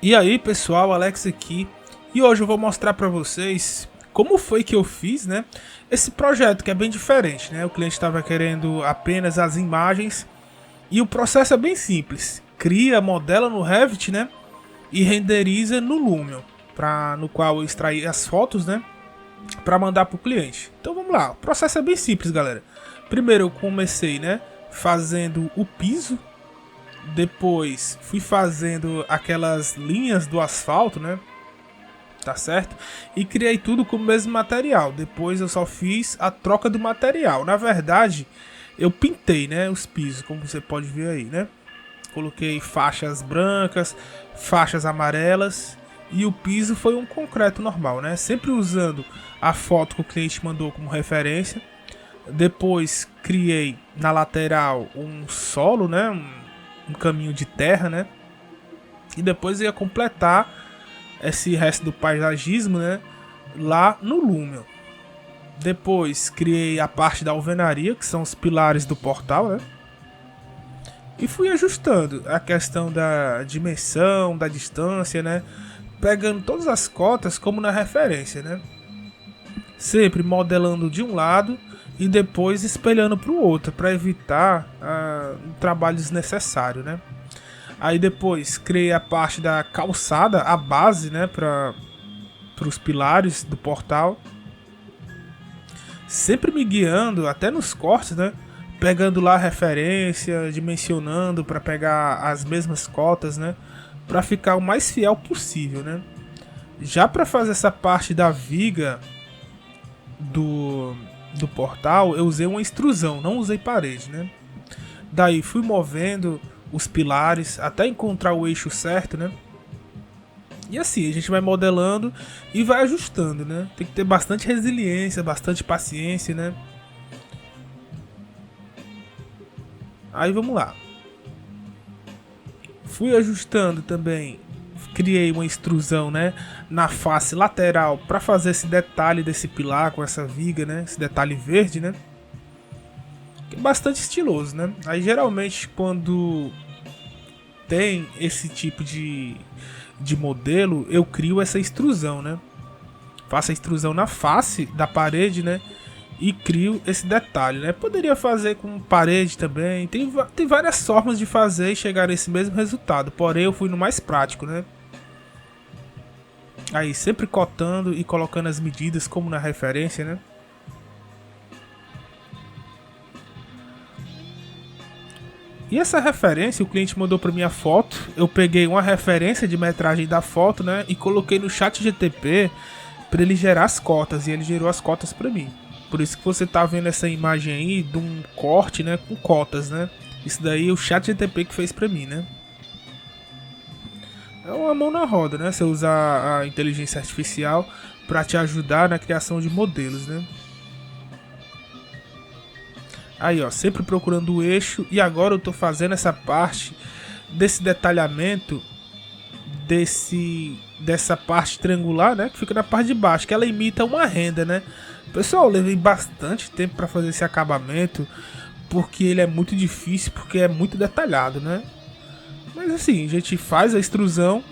E aí pessoal, Alex aqui, e hoje eu vou mostrar para vocês como foi que eu fiz, né, esse projeto que é bem diferente, né? O cliente estava querendo apenas as imagens e o processo é bem simples. Cria, modela no Revit, né, e renderiza no Lumion, no qual eu extraí as fotos, né, para mandar para o cliente. Então vamos lá, o processo é bem simples, galera. Primeiro eu comecei, né, fazendo o piso. Depois fui fazendo aquelas linhas do asfalto, né? Tá certo? E criei tudo com o mesmo material. Depois eu só fiz a troca do material. Na verdade, eu pintei, né, os pisos, como você pode ver aí, né? Coloquei faixas brancas, faixas amarelas e o piso foi um concreto normal, né? Sempre usando a foto que o cliente mandou como referência. Depois criei na lateral um solo, né? Um caminho de terra, né? E depois ia completar esse resto do paisagismo, né, lá no Lumion. Depois criei a parte da alvenaria, que são os pilares do portal, né? E fui ajustando a questão da dimensão, da distância, né? Pegando todas as cotas como na referência, né? Sempre modelando de um lado e depois espelhando para o outro, para evitar um trabalho desnecessário, né? Aí depois criei a parte da calçada, a base, né, para os pilares do portal. Sempre me guiando, até nos cortes, né? Pegando lá a referência, dimensionando para pegar as mesmas cotas, né? Para ficar o mais fiel possível, né? Já para fazer essa parte da viga do portal, eu usei uma extrusão, não usei parede, né? Daí fui movendo os pilares até encontrar o eixo certo, né? E assim, a gente vai modelando e vai ajustando, né? Tem que ter bastante resiliência, bastante paciência, né? Aí vamos lá. Fui ajustando também, criei uma extrusão, né, na face lateral para fazer esse detalhe desse pilar com essa viga, né? Esse detalhe verde, né? Que é bastante estiloso, né? Aí geralmente quando tem esse tipo de modelo, eu crio essa extrusão, né? Faço a extrusão na face da parede, né? E crio esse detalhe, né? Poderia fazer com parede também. Tem várias formas de fazer e chegar nesse mesmo resultado. Porém, eu fui no mais prático, né? Aí, sempre cotando e colocando as medidas como na referência, né? E essa referência, o cliente mandou para mim a foto. Eu peguei uma referência de metragem da foto, né? E coloquei no chat GTP para ele gerar as cotas. E ele gerou as cotas para mim. Por isso que você tá vendo essa imagem aí de um corte, né? Com cotas, né? Isso daí é o chat GTP que fez para mim, né? É uma mão na roda, né? Você usar a inteligência artificial para te ajudar na criação de modelos, né? Aí, ó, sempre procurando o eixo. E agora eu tô fazendo essa parte desse detalhamento dessa parte triangular, né, que fica na parte de baixo, que ela imita uma renda, né? Pessoal, eu levei bastante tempo para fazer esse acabamento, porque ele é muito difícil, porque é muito detalhado, né? Mas assim, a gente faz a extrusão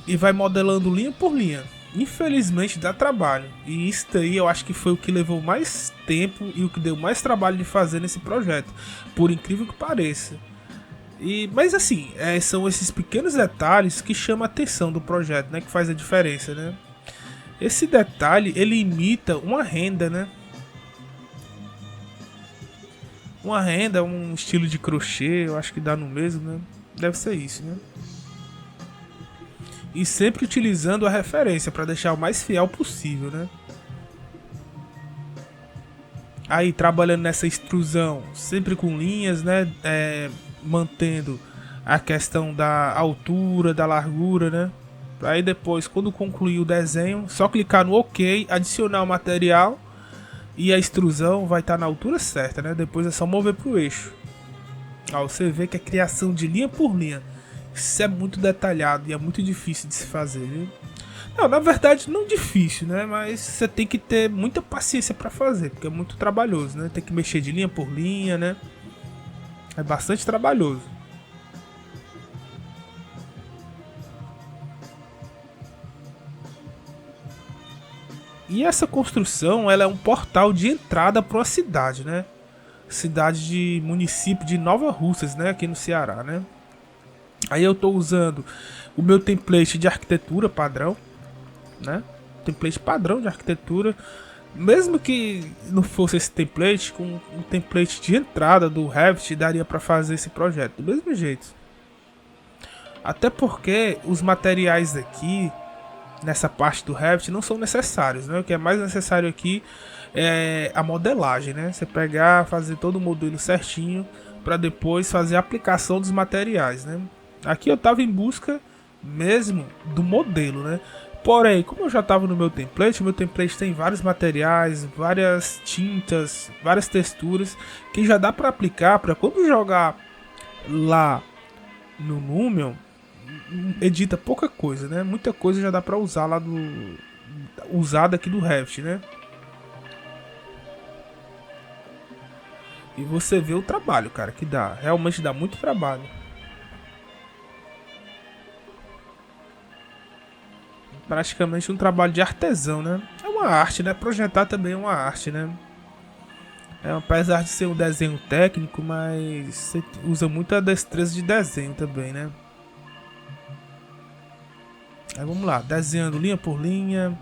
e vai modelando linha por linha. Infelizmente dá trabalho. E isso aí eu acho que foi o que levou mais tempo e o que deu mais trabalho de fazer nesse projeto. Por incrível que pareça. Mas assim, são esses pequenos detalhes que chamam a atenção do projeto, né? Que faz a diferença, né? Esse detalhe, ele imita uma renda, né? Uma renda, um estilo de crochê, eu acho que dá no mesmo, né? Deve ser isso, né? E sempre utilizando a referência para deixar o mais fiel possível, né? Aí trabalhando nessa extrusão, sempre com linhas, né? Mantendo a questão da altura, da largura, né? Aí depois, quando concluir o desenho, só clicar no OK, adicionar o material e a extrusão vai estar na altura certa, né? Depois é só mover para o eixo. Ó, você vê que é criação de linha por linha. Isso é muito detalhado e é muito difícil de se fazer, viu? Não, na verdade não difícil, né? Mas você tem que ter muita paciência para fazer, porque é muito trabalhoso, né? Tem que mexer de linha por linha, né? É bastante trabalhoso. E essa construção, ela é um portal de entrada para uma cidade, né? Cidade de município de Nova Russas, né? Aqui no Ceará, né? Aí eu tô usando o meu template de arquitetura padrão, né? Template padrão de arquitetura. Mesmo que não fosse esse template, com um template de entrada do Revit, daria para fazer esse projeto do mesmo jeito. Até porque os materiais aqui, nessa parte do Revit, não são necessários, né? O que é mais necessário aqui é a modelagem, né? Você pegar, fazer todo o modelo certinho, para depois fazer a aplicação dos materiais, né? Aqui eu estava em busca mesmo do modelo, né? Porém, como eu já estava no meu template tem vários materiais, várias tintas, várias texturas que já dá para aplicar para quando jogar lá no Lumion, edita pouca coisa, né? Muita coisa já dá para usar lá do usada aqui do Revit, né? E você vê o trabalho, cara, que dá, realmente dá muito trabalho. Praticamente um trabalho de artesão, né? É uma arte, né? Projetar também é uma arte, né? É, apesar de ser um desenho técnico, mas você usa muita destreza de desenho também, né? Aí vamos lá, desenhando linha por linha,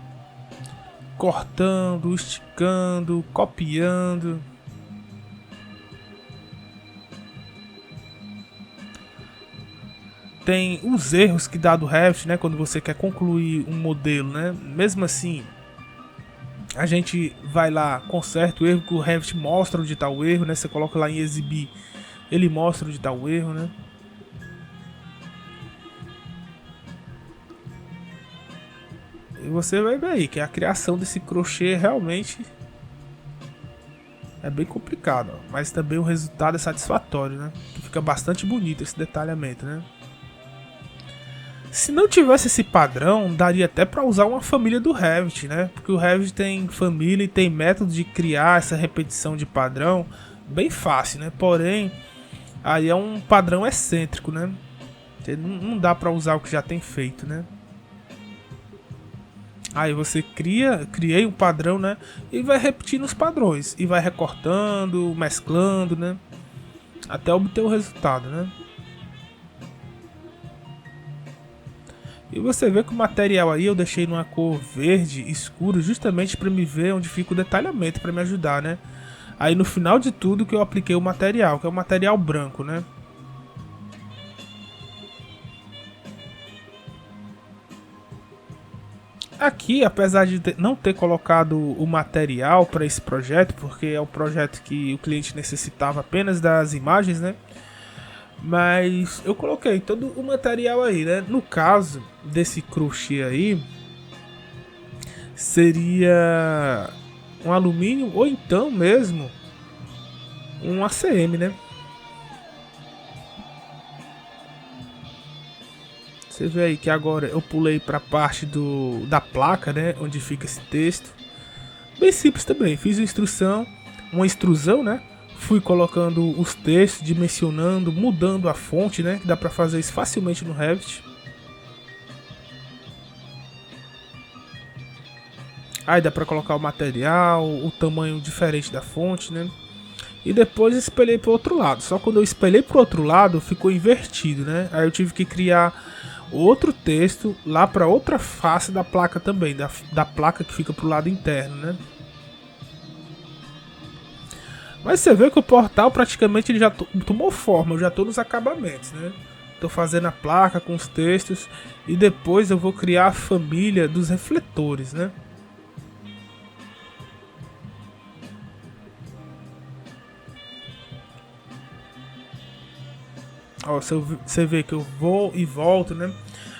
cortando, esticando, copiando. Tem os erros que dá do Revit, né? Quando você quer concluir um modelo, né? Mesmo assim, a gente vai lá, conserta o erro que o Revit mostra onde está o erro, né? Você coloca lá em exibir, ele mostra onde está o erro, né? E você vai ver aí que a criação desse crochê realmente é bem complicado, ó. Mas também o resultado é satisfatório, né? Que fica bastante bonito esse detalhamento, né? Se não tivesse esse padrão, daria até para usar uma família do Revit, né? Porque o Revit tem família e tem método de criar essa repetição de padrão bem fácil, né? Porém, aí é um padrão excêntrico, né? Não dá para usar o que já tem feito, né? Aí você criei um padrão, né? E vai repetindo os padrões e vai recortando, mesclando, né? Até obter o resultado, né? E você vê que o material aí eu deixei numa cor verde escuro justamente para me ver onde fica o detalhamento para me ajudar, né? Aí no final de tudo que eu apliquei o material, que é o material branco, né? Aqui, apesar de não ter colocado o material para esse projeto, porque é um projeto que o cliente necessitava apenas das imagens, né? Mas eu coloquei todo o material aí, né? No caso desse crochê aí, seria um alumínio ou então mesmo um ACM, né? Você vê aí que agora eu pulei para a parte da placa, né? Onde fica esse texto. Bem simples também. Fiz uma extrusão, né? Fui colocando os textos, dimensionando, mudando a fonte, né? Que dá para fazer isso facilmente no Revit. Aí dá para colocar o material, o tamanho diferente da fonte, né? E depois espelhei para o outro lado. Só quando eu espelhei para o outro lado ficou invertido, né? Aí eu tive que criar outro texto lá para outra face da placa também, da placa que fica para o lado interno, né? Mas você vê que o portal praticamente ele já tomou forma, eu já estou nos acabamentos, né? Estou fazendo a placa com os textos e depois eu vou criar a família dos refletores, né? Ó, você vê que eu vou e volto, né?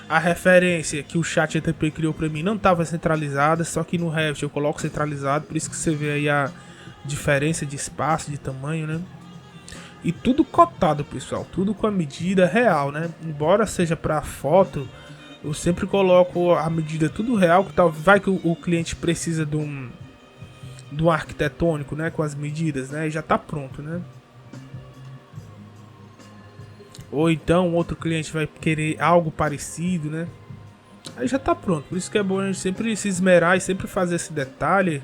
A referência que o chat GTP criou para mim não estava centralizada, só que no Revit eu coloco centralizado, por isso que você vê aí a diferença de espaço, de tamanho, né? E tudo cotado, pessoal, tudo com a medida real, né? Embora seja para foto, eu sempre coloco a medida tudo real, que tal vai que o cliente precisa de um arquitetônico, né, com as medidas, né? E já tá pronto, né? Ou então outro cliente vai querer algo parecido, né? aí já tá pronto. Por isso que é bom a gente sempre se esmerar e sempre fazer esse detalhe,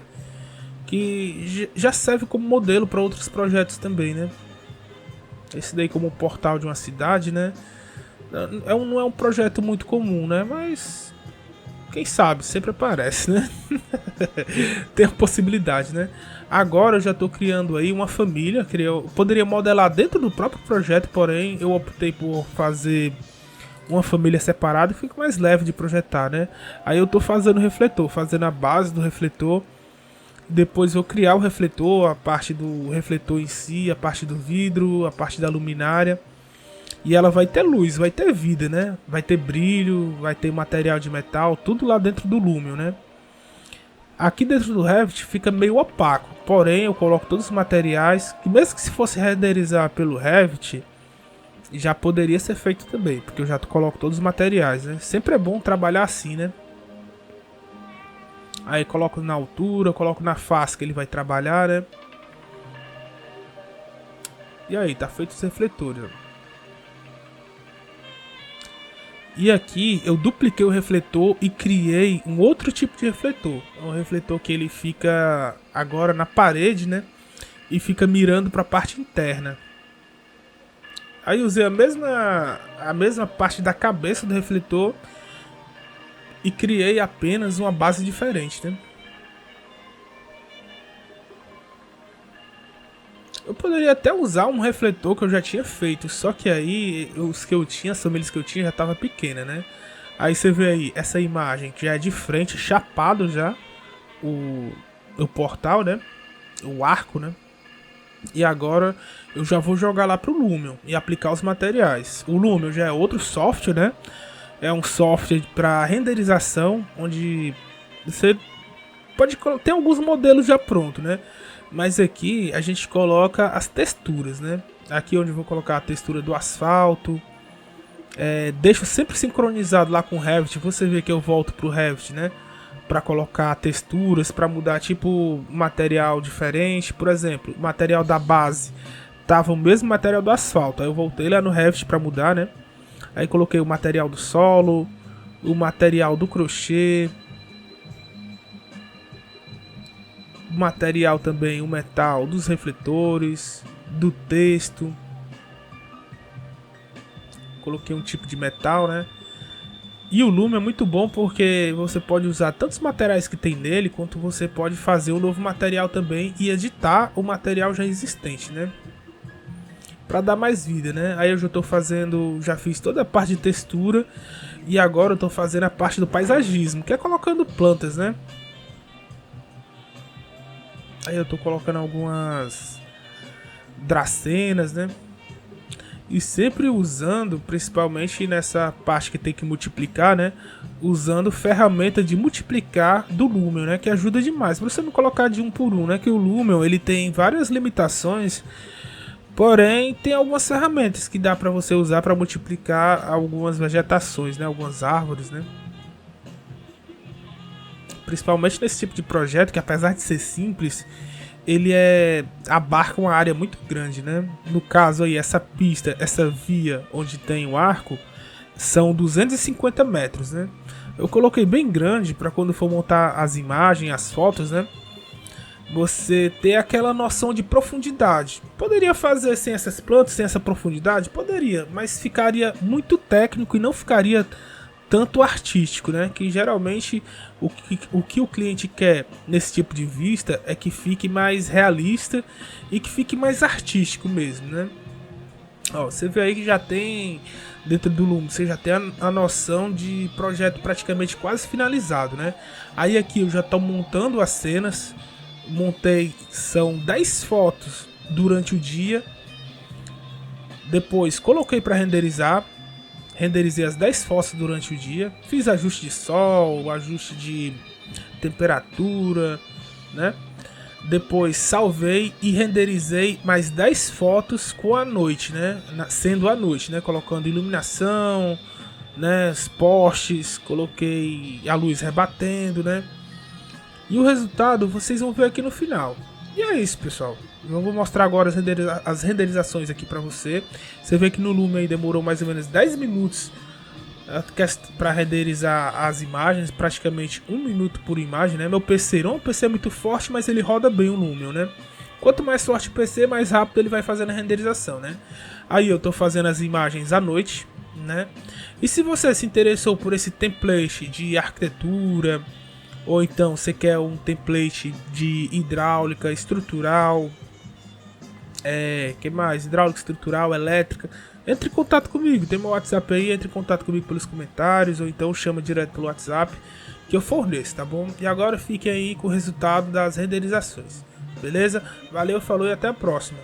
que já serve como modelo para outros projetos também, né? Esse daí como portal de uma cidade, né? Não é um projeto muito comum, né? Mas quem sabe, sempre aparece, né? Tem a possibilidade, né? Agora eu já tô criando aí uma família. Eu poderia modelar dentro do próprio projeto, porém eu optei por fazer uma família separada e fica mais leve de projetar, né? Aí eu tô fazendo o refletor, fazendo a base do refletor. Depois vou criar o refletor, a parte do refletor em si, a parte do vidro, a parte da luminária. E ela vai ter luz, vai ter vida, né? Vai ter brilho, vai ter material de metal, tudo lá dentro do Lumion, né? Aqui dentro do Revit fica meio opaco, porém eu coloco todos os materiais, que mesmo que se fosse renderizar pelo Revit, já poderia ser feito também, porque eu já coloco todos os materiais, né? Sempre é bom trabalhar assim, né? Aí coloco na altura, coloco na face que ele vai trabalhar, né? E aí, tá feito os refletores, ó. E aqui eu dupliquei o refletor e criei um outro tipo de refletor. É um refletor que ele fica agora na parede, né? E fica mirando para a parte interna. Aí usei a mesma parte da cabeça do refletor e criei apenas uma base diferente, né? Eu poderia até usar um refletor que eu já tinha feito, só que aí os que eu tinha, as famílias que eu tinha já tava pequena, né? Aí você vê aí essa imagem que já é de frente, chapado já o portal, né? O arco, né? E agora eu já vou jogar lá pro Lumion e aplicar os materiais. O Lumion já é outro software, né? É um software para renderização, onde você pode ter alguns modelos já pronto, né? Mas aqui a gente coloca as texturas, né? Aqui onde eu vou colocar a textura do asfalto. Deixo sempre sincronizado lá com o Revit. Você vê que eu volto pro Revit, né? Para colocar texturas, para mudar tipo material diferente. Por exemplo, o material da base tava o mesmo material do asfalto. Aí eu voltei lá no Revit para mudar, né? Aí coloquei o material do solo, o material do crochê, o material também, o metal dos refletores, do texto. Coloquei um tipo de metal, né? E o Lumion é muito bom porque você pode usar tantos materiais que tem nele, quanto você pode fazer um novo material também e editar o material já existente, né? Pra dar mais vida, né? Aí eu já tô fazendo, já fiz toda a parte de textura e agora eu tô fazendo a parte do paisagismo, que é colocando plantas, né? Aí eu tô colocando algumas dracenas, né? E sempre usando, principalmente nessa parte que tem que multiplicar, né? Usando ferramenta de multiplicar do Lumion, né? Que ajuda demais. Pra você não colocar de um por um, né? Que o Lumion, ele tem várias limitações. Porém, tem algumas ferramentas que dá pra você usar pra multiplicar algumas vegetações, né? Algumas árvores, né? Principalmente nesse tipo de projeto, que apesar de ser simples, ele abarca uma área muito grande, né? No caso aí, essa pista, essa via onde tem o arco, são 250 metros, né? Eu coloquei bem grande para quando for montar as imagens, as fotos, né? Você ter aquela noção de profundidade. Poderia fazer sem essas plantas, sem essa profundidade? Poderia, mas ficaria muito técnico e não ficaria tanto artístico, né? Que geralmente o que o cliente quer nesse tipo de vista é que fique mais realista e que fique mais artístico mesmo, né? Ó, você vê aí que já tem dentro do Lumion, você já tem a noção de projeto praticamente quase finalizado, né? Aí aqui eu já estou montando as cenas, montei, são 10 fotos durante o dia, depois coloquei para renderizar. Renderizei as 10 fotos durante o dia. Fiz ajuste de sol, ajuste de temperatura, né? Depois salvei e renderizei mais 10 fotos com a noite, né? Sendo a noite, né? Colocando iluminação, né? Os postes, coloquei a luz rebatendo, né? E o resultado vocês vão ver aqui no final. E é isso, pessoal. Eu vou mostrar agora as renderizações aqui pra você. Você vê que no Lumion aí demorou mais ou menos 10 minutos para renderizar as imagens, praticamente 1 minuto por imagem, né? Meu PC não é um PC muito forte, mas ele roda bem o Lumion, né? Quanto mais forte o PC, mais rápido ele vai fazendo a renderização, né? Aí eu tô fazendo as imagens à noite, né? E se você se interessou por esse template de arquitetura, ou então você quer um template de hidráulica, estrutural, que mais? Hidráulica, estrutural, elétrica, entre em contato comigo, tem meu WhatsApp aí, entre em contato comigo pelos comentários, ou então chama direto pelo WhatsApp, que eu forneço, tá bom? E agora fique aí com o resultado das renderizações, beleza? Valeu, falou e até a próxima.